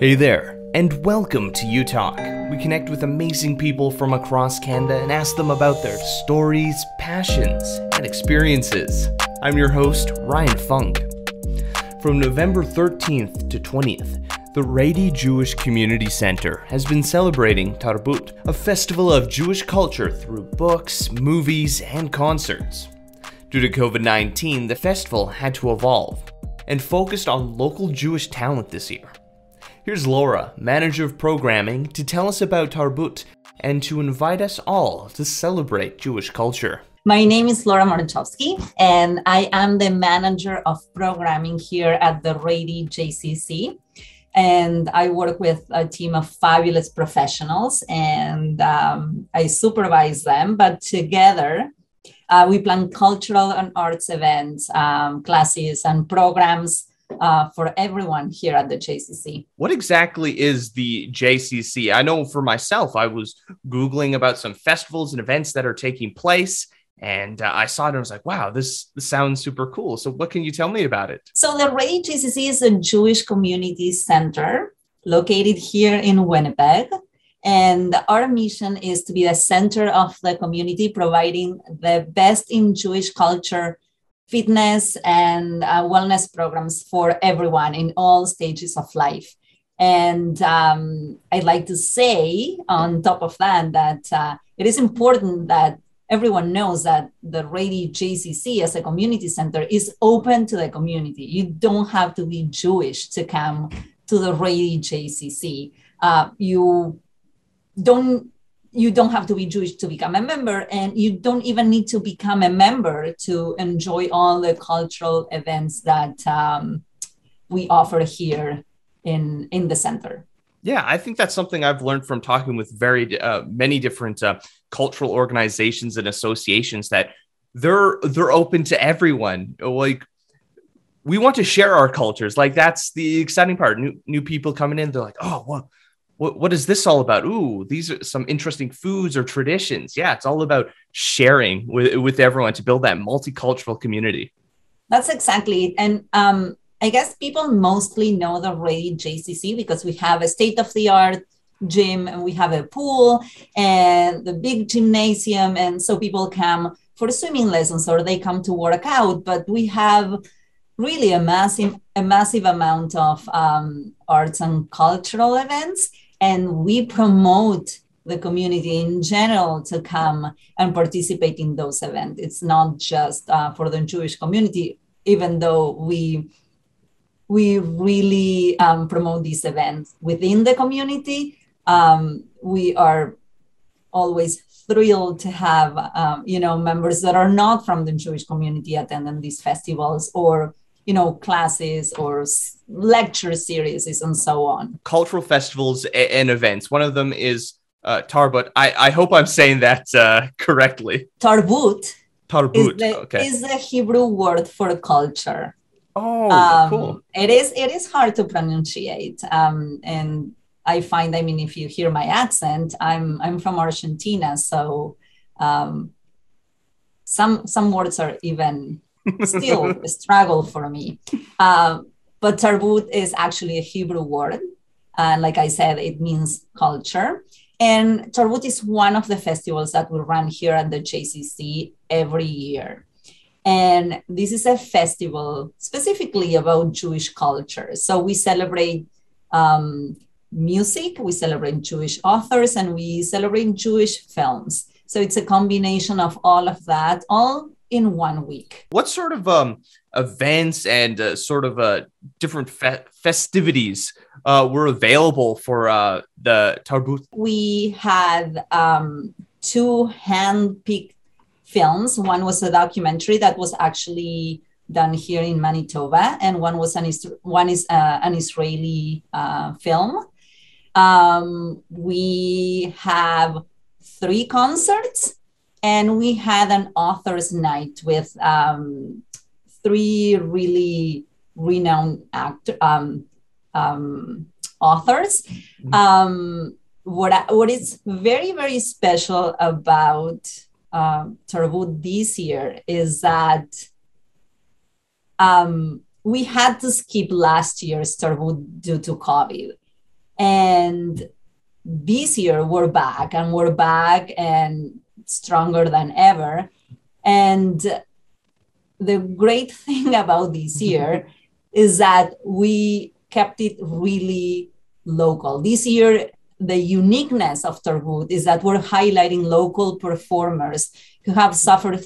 Hey there, and welcome to You Talk. We connect with amazing people from across Canada and ask them about their stories, passions, and experiences. I'm your host, Ryan Funk. From November 13th to 20th, the Rady Jewish Community Centre has been celebrating Tarbut, a festival of Jewish culture through books, movies, and concerts. Due to COVID-19, the festival had to evolve and focused on local Jewish talent this year. Here's Laura, Manager of Programming, to tell us about Tarbut and to invite us all to celebrate Jewish culture. My name is Laura Marchowski, and I am the Manager of Programming here at the Rady JCC. And I work with a team of fabulous professionals, and I supervise them. But together, we plan cultural and arts events, classes, and programs for everyone here at the JCC. What exactly is the JCC? I know for myself, I was Googling about some festivals and events that are taking place, and I saw it and I was like, wow, this sounds super cool. So what can you tell me about it? So the Rady JCC is a Jewish Community Centre located here in Winnipeg. And our mission is to be the center of the community, providing the best in Jewish culture, fitness and wellness programs for everyone in all stages of life. And I'd like to say on top of that it is important that everyone knows that the Rady JCC as a community center is open to the community. You don't have to be Jewish to come to the Rady JCC. You don't have to be Jewish to become a member, and you don't even need to become a member to enjoy all the cultural events that we offer here in the center. Yeah, I think that's something I've learned from talking with many different cultural organizations and associations, that they're open to everyone. Like, we want to share our cultures. Like, that's the exciting part. New people coming in, they're like, oh, well, what is this all about? Ooh, these are some interesting foods or traditions. Yeah, it's all about sharing with everyone to build that multicultural community. That's exactly it. And I guess people mostly know the Rady JCC because we have a state-of-the-art gym, and we have a pool and the big gymnasium. And so people come for swimming lessons or they come to work out. But we have really a massive amount of arts and cultural events. And we promote the community in general to come and participate in those events. It's not just for the Jewish community, even though we really promote these events within the community. We are always thrilled to have members that are not from the Jewish community attending these festivals, or classes or lecture series and so on. Cultural festivals and events. One of them is Tarbut. I hope I'm saying that correctly. Tarbut Okay. is the Hebrew word for culture. Oh, cool. It is hard to pronunciate. And I find, if you hear my accent, I'm from Argentina. So some words are even still a struggle for me. But Tarbut is actually a Hebrew word. And like I said, it means culture. And Tarbut is one of the festivals that we run here at the JCC every year. And this is a festival specifically about Jewish culture. So we celebrate music, we celebrate Jewish authors, and we celebrate Jewish films. So it's a combination of all of that, all in 1 week. What sort of events and different festivities were available for the Tarbut? We had 2 hand-picked films. One was a documentary that was actually done here in Manitoba, and one is an Israeli film. We have 3 concerts. And we had an author's night with 3 really renowned authors. What is very, very special about Tarbut this year is that we had to skip last year's Tarbut due to COVID. And this year we're back and stronger than ever. And the great thing about this year is that we kept it really local. This year, the uniqueness of Tarbut is that we're highlighting local performers who have suffered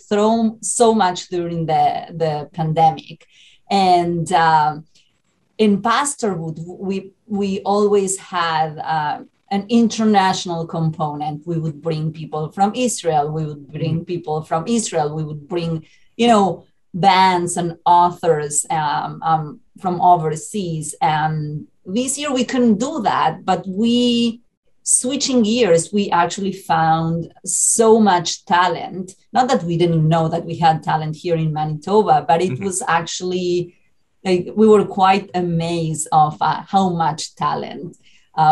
so much during the pandemic. And in past Tarbut, we always had an international component. We would bring people from Israel. We would bring people from Israel. We would bring, bands and authors from overseas. And this year we couldn't do that, but switching gears, we actually found so much talent. Not that we didn't know that we had talent here in Manitoba, but it was actually, we were quite amazed of how much talent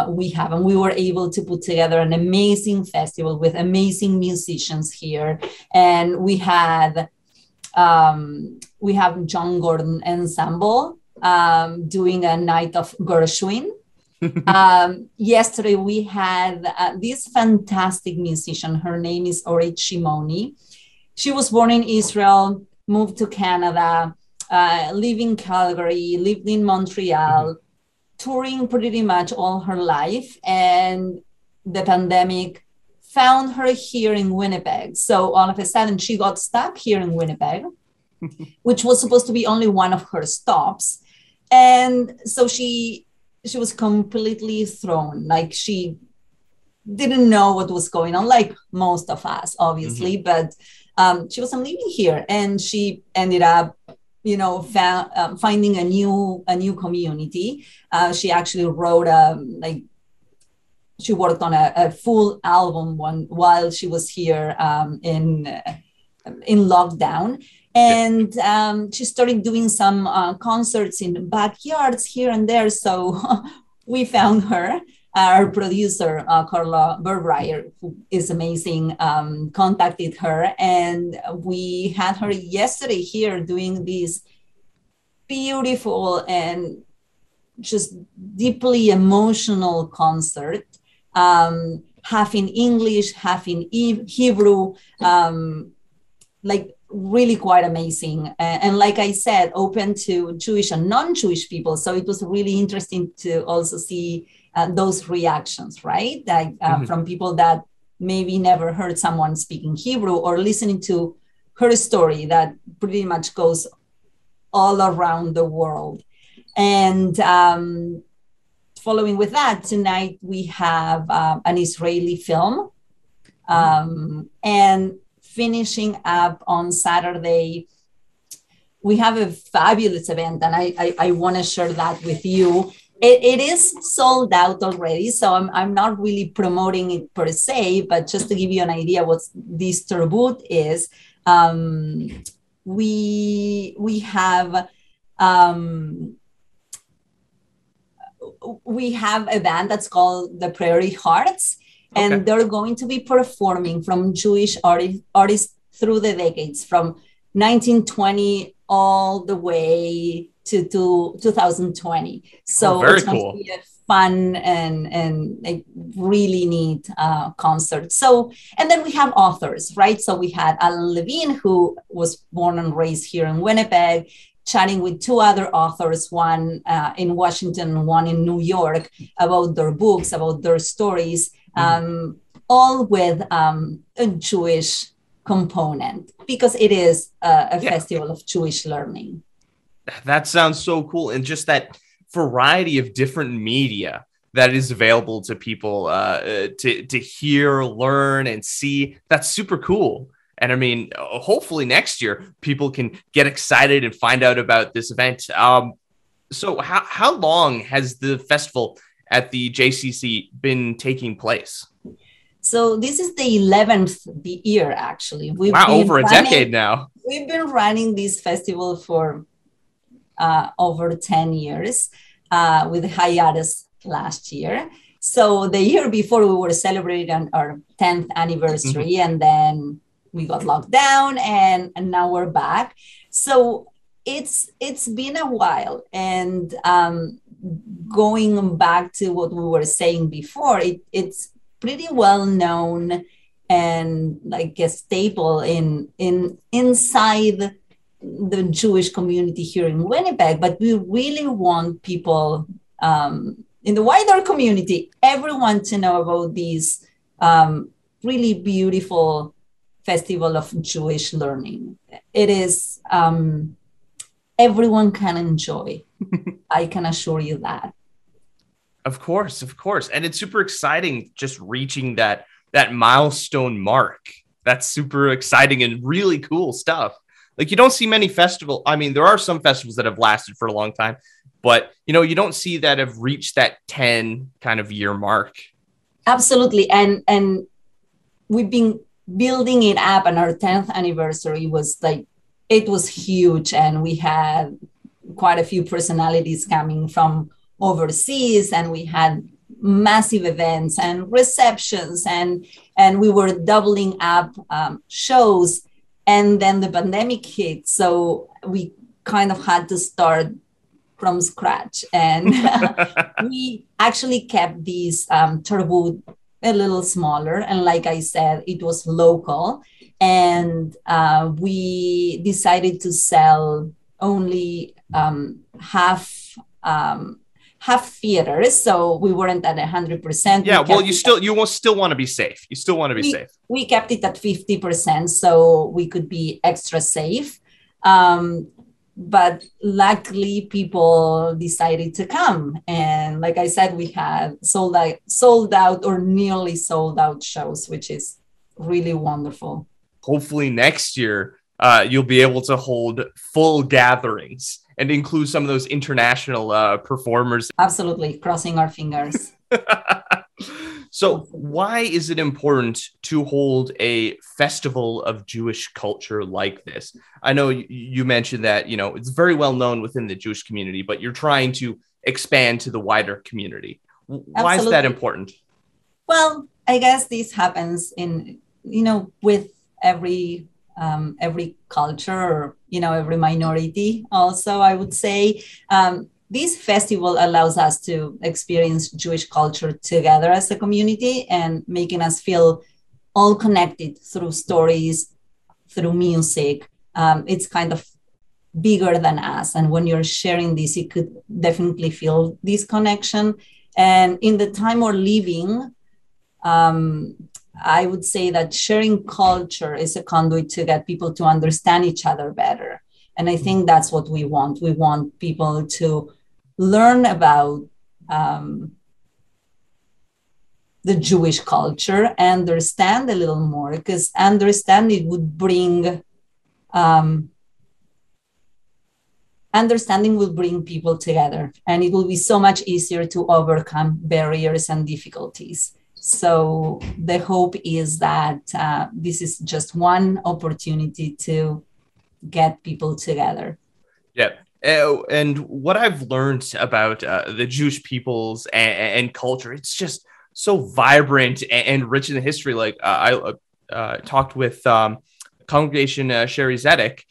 we have. And we were able to put together an amazing festival with amazing musicians here. And we have John Gordon Ensemble doing a night of Gershwin. Yesterday, we had this fantastic musician. Her name is Orit Shimoni. She was born in Israel, moved to Canada, lived in Calgary, lived in Montreal, touring pretty much all her life. And the pandemic found her here in Winnipeg. So all of a sudden, she got stuck here in Winnipeg, which was supposed to be only one of her stops. And so she was completely thrown. Like, she didn't know what was going on, like most of us, obviously, but she wasn't living here. And she ended up, finding a new community. She actually wrote she worked on a full album while she was here in lockdown. And she started doing some concerts in backyards here and there. So we found her. Our producer, Carla Burbrier, who is amazing, contacted her. And we had her yesterday here doing this beautiful and just deeply emotional concert, half in English, half in Hebrew, really quite amazing. And like I said, open to Jewish and non-Jewish people. So it was really interesting to also see those reactions, right? From people that maybe never heard someone speaking Hebrew, or listening to her story that pretty much goes all around the world. And following with that, tonight we have an Israeli film. And finishing up on Saturday, we have a fabulous event, and I want to share that with you. It is sold out already, so I'm not really promoting it per se, but just to give you an idea what this Tarbut is, we have a band that's called the Prairie Hearts. And they're going to be performing from Jewish artists through the decades, from 1920 all the way to 2020. So it's going to be a fun and a really neat concert. So, and then we have authors, right? So we had Alan Levine, who was born and raised here in Winnipeg, chatting with two other authors, one in Washington, one in New York, about their books, about their stories. All with a Jewish component, because it is a festival of Jewish learning. That sounds so cool. And just that variety of different media that is available to people to hear, learn, and see. That's super cool. And I mean, hopefully next year people can get excited and find out about this event. So how long has the festival at the JCC been taking place? So this is the 11th year, actually. Over a decade now. We've been running this festival for over 10 years with hiatus last year. So the year before, we were celebrating our 10th anniversary, and then we got locked down, and now we're back. So it's been a while, and going back to what we were saying before, it's pretty well known and like a staple in inside the Jewish community here in Winnipeg. But we really want people in the wider community, everyone to know about these really beautiful Festival of Jewish Learning. It is everyone can enjoy. I can assure you that. Of course. And it's super exciting just reaching that milestone mark. That's super exciting and really cool stuff. Like, you don't see many festivals. I mean, there are some festivals that have lasted for a long time, but, you don't see that have reached that 10 kind of year mark. Absolutely. And we've been building it up, and our 10th anniversary was it was huge. And we had quite a few personalities coming from overseas, and we had massive events and receptions, and we were doubling up shows. And then the pandemic hit, so we kind of had to start from scratch. And we actually kept these Tarbut a little smaller. And like I said, it was local. And we decided to sell only half theaters, so we weren't at 100%. Yeah, well, you still want to be safe. You still want to be safe. We kept it at 50%, so we could be extra safe. But luckily, people decided to come, and like I said, we had sold out or nearly sold out shows, which is really wonderful. Hopefully, next year you'll be able to hold full gatherings and include some of those international performers. Absolutely. Crossing our fingers. So why is it important to hold a festival of Jewish culture like this? I know you mentioned that, it's very well known within the Jewish community, but you're trying to expand to the wider community. Why is that important? Well, I guess this happens with every culture, or every minority also, I would say. This festival allows us to experience Jewish culture together as a community, and making us feel all connected through stories, through music. It's kind of bigger than us, and when you're sharing this, you could definitely feel this connection. And in the time we're living, I would say that sharing culture is a conduit to get people to understand each other better. And I think that's what we want. We want people to learn about the Jewish culture, understand a little more, because understanding will bring people together, and it will be so much easier to overcome barriers and difficulties. So the hope is that this is just one opportunity to get people together. Yeah. And what I've learned about the Jewish peoples and culture, it's just so vibrant and rich in the history. Like I talked with Congregation Sherry Zedek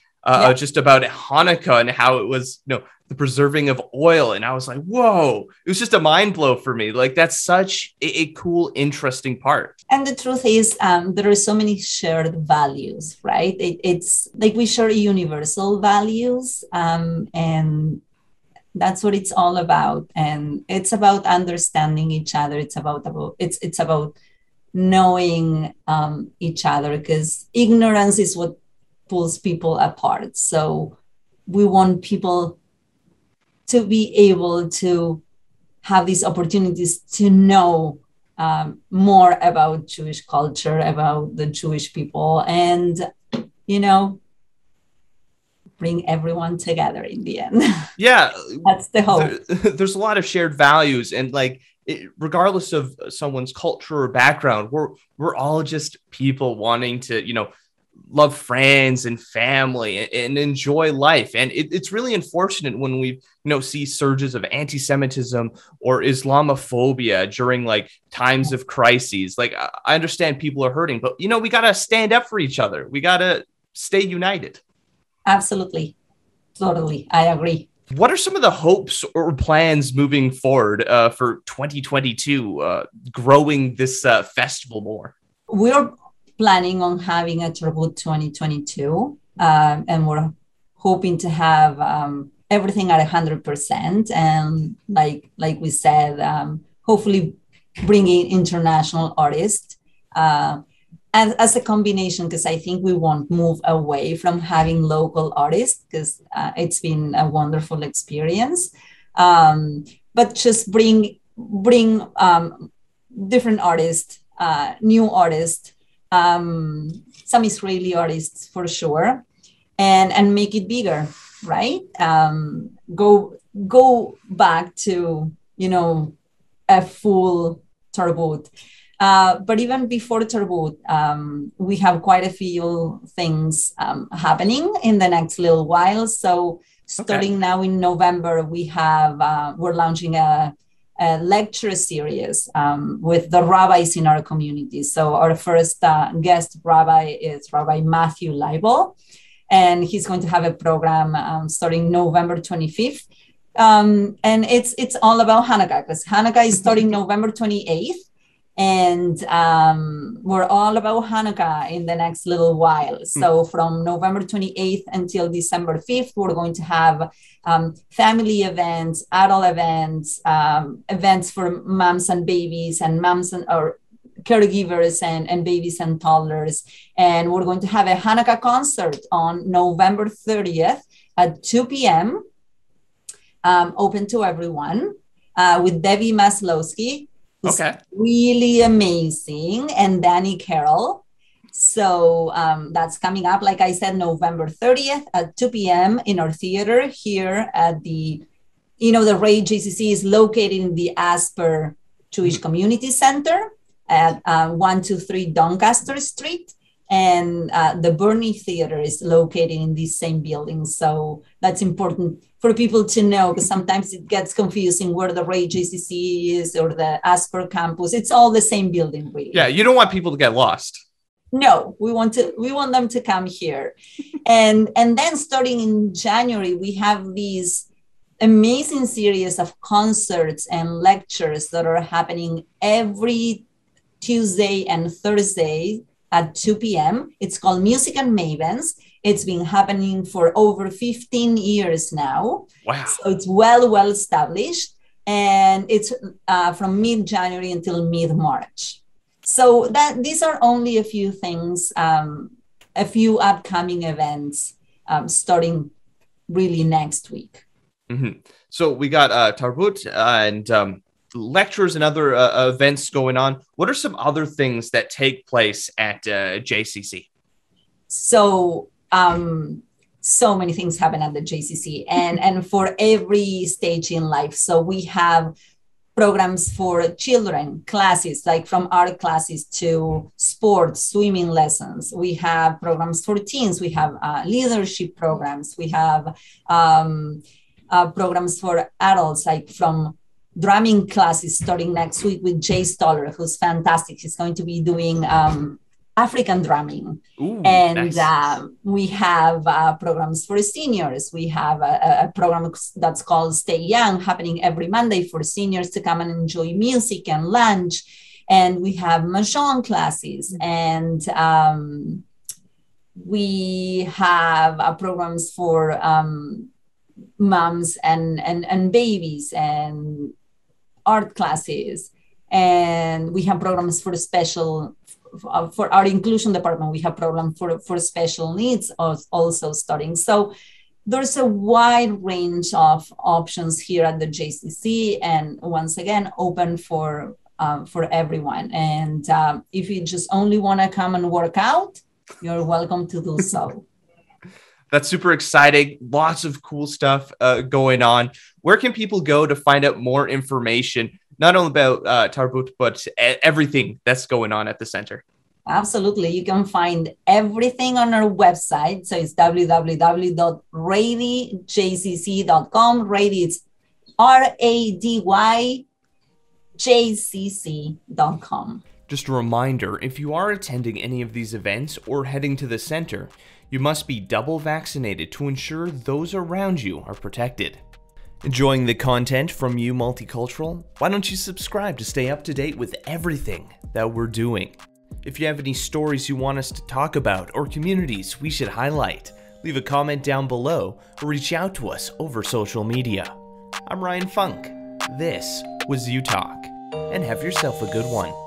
just about Hanukkah and how it was, the preserving of oil. And I was like, whoa, it was just a mind blow for me. Like, that's such a cool, interesting part. And the truth is, there are so many shared values, right? It's like we share universal values, and that's what it's all about. And it's about understanding each other. It's about knowing each other, because ignorance is what pulls people apart. So we want people to be able to have these opportunities to know more about Jewish culture, about the Jewish people, and, bring everyone together in the end. Yeah. That's the hope. There's a lot of shared values, and regardless of someone's culture or background, we're all just people wanting to, love friends and family and enjoy life. And it's really unfortunate when we, see surges of anti-Semitism or Islamophobia during times of crises. I understand people are hurting, but we got to stand up for each other. We got to stay united. Absolutely. Totally. I agree. What are some of the hopes or plans moving forward for 2022, growing this festival more? We're planning on having a Tarbut 2022, and we're hoping to have everything at 100%. And like we said, hopefully bringing international artists. And as a combination, because I think we won't move away from having local artists, because it's been a wonderful experience. But just bring different artists, new artists, some Israeli artists for sure, and make it bigger, right? Go back to, a full Tarbut. But even before Tarbut, we have quite a few things happening in the next little while. So starting now in November, we're launching a lecture series with the rabbis in our community. So our first guest rabbi is Rabbi Matthew Leibel, and he's going to have a program starting November 25th. And it's all about Hanukkah, because Hanukkah is starting November 28th. And we're all about Hanukkah in the next little while. So from November 28th until December 5th, we're going to have family events, adult events, events for moms and babies and moms or caregivers and babies and toddlers. And we're going to have a Hanukkah concert on November 30th at 2 p.m., open to everyone, with Debbie Maslowski. Okay. Really amazing. And Danny Carroll. So that's coming up, like I said, November 30th at 2 p.m. in our theater here at the Rady JCC is located in the Asper Jewish Community Centre at 123 Doncaster Street. And the Burney Theater is located in the same building. So that's important for people to know, because sometimes it gets confusing where the Rady JCC is or the Asper campus. It's all the same building, really. Yeah, you don't want people to get lost. No, we want them to come here. and then starting in January, we have these amazing series of concerts and lectures that are happening every Tuesday and Thursday at 2 p.m. It's called Music and Mavens. It's been happening for over 15 years now. Wow. So it's well established. And it's from mid-January until mid-March. So these are only a few things, a few upcoming events starting really next week. Mm-hmm. So we got Tarbut and lectures and other events going on. What are some other things that take place at JCC? So many things happen at the JCC and for every stage in life. So we have programs for children, classes, like from art classes to sports, swimming lessons. We have programs for teens. We have leadership programs. We have programs for adults, like from drumming classes starting next week with Jay Stoller, who's fantastic. He's going to be doing African drumming. Ooh, and nice. We have programs for seniors. We have a program that's called Stay Young, happening every Monday for seniors to come and enjoy music and lunch. And we have mahjong classes. And we have programs for moms and babies and art classes. And we have programs for for our inclusion department. We have programs for special needs also starting. So there's a wide range of options here at the JCC, and once again, open for everyone. And if you just only want to come and work out, you're welcome to do so. That's super exciting. Lots of cool stuff going on. Where can people go to find out more information, not only about Tarbut, but everything that's going on at the center? Absolutely. You can find everything on our website. So it's www.radyjcc.com. Rady, it's RADYJCC.com. Just a reminder, if you are attending any of these events or heading to the center, you must be double vaccinated to ensure those around you are protected. Enjoying the content from You Multicultural? Why don't you subscribe to stay up to date with everything that we're doing? If you have any stories you want us to talk about or communities we should highlight, leave a comment down below or reach out to us over social media. I'm Ryan Funk. This was You Talk, and have yourself a good one.